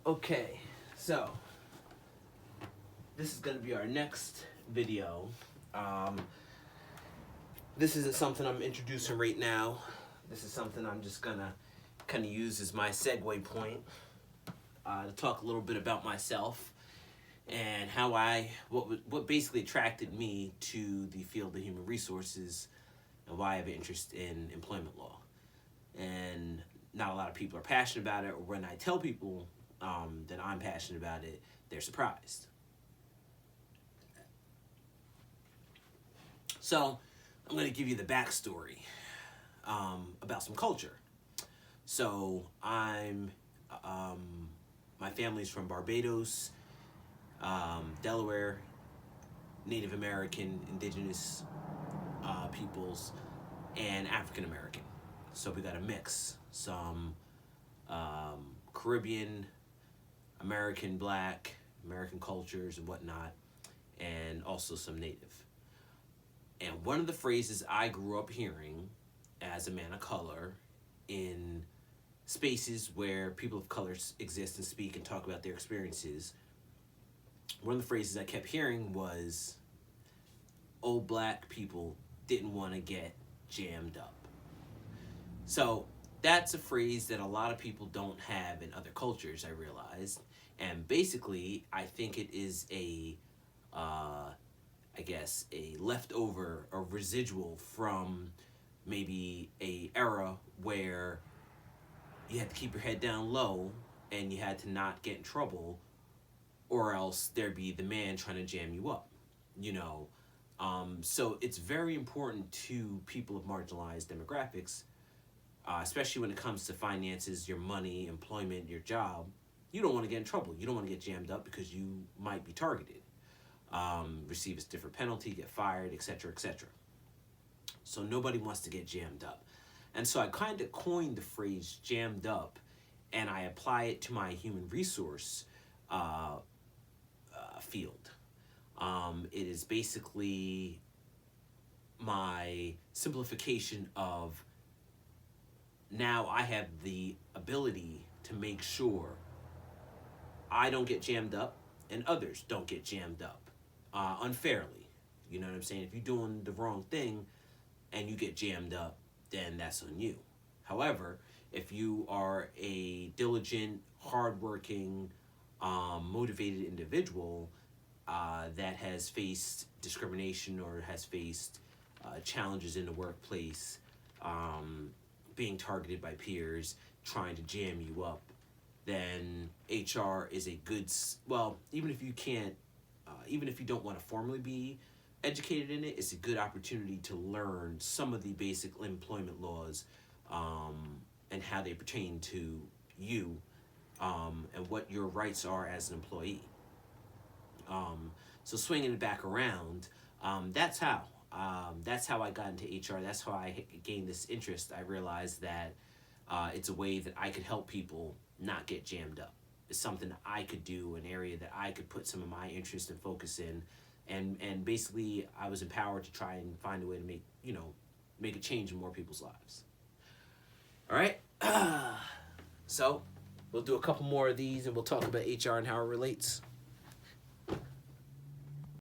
Okay, so this is going to be our next video. Um, this isn't something I'm introducing right now. This is something I'm just going to kind of use as my segue point to talk a little bit about myself and how what basically attracted me to the field of human resources and why I have an interest in employment law. And not a lot of people are passionate about it, or when I tell people that I'm passionate about it, they're surprised. So I'm going to give you the backstory about some culture. So my family's from Barbados, Delaware, Native American, indigenous peoples, and African American. So we got a mix, some Caribbean, American Black, American cultures and whatnot, and also some Native. And one of the phrases I grew up hearing as a man of color in spaces where people of color exist and speak and talk about their experiences, one of the phrases I kept hearing was, old black people didn't want to get jammed up. So that's a phrase that a lot of people don't have in other cultures, I realized. And basically, I think it is a leftover or residual from maybe a era where you had to keep your head down low and you had to not get in trouble, or else there'd be the man trying to jam you up, you know. So it's very important to people of marginalized demographics, especially when it comes to finances, your money, employment, your job. You don't want to get in trouble. You don't want to get jammed up because you might be targeted, receive a different penalty, get fired, etc., etc. So nobody wants to get jammed up. And so I kind of coined the phrase jammed up, and I apply it to my human resource field. It is basically my simplification of, now I have the ability to make sure I don't get jammed up and others don't get jammed up unfairly. You know what I'm saying? If you're doing the wrong thing and you get jammed up, then that's on you. However, if you are a diligent, hardworking, motivated individual that has faced discrimination or has faced challenges in the workplace, being targeted by peers, trying to jam you up, then HR is a good, well, even if you can't, even if you don't want to formally be educated in it, it's a good opportunity to learn some of the basic employment laws and how they pertain to you and what your rights are as an employee. So swinging it back around, that's how I got into HR. That's how I gained this interest. I realized that it's a way that I could help people not get jammed up. It's something that I could do, an area that I could put some of my interest and focus in, and basically I was empowered to try and find a way to make a change in more people's lives. All right, so we'll do a couple more of these and we'll talk about HR and how it relates.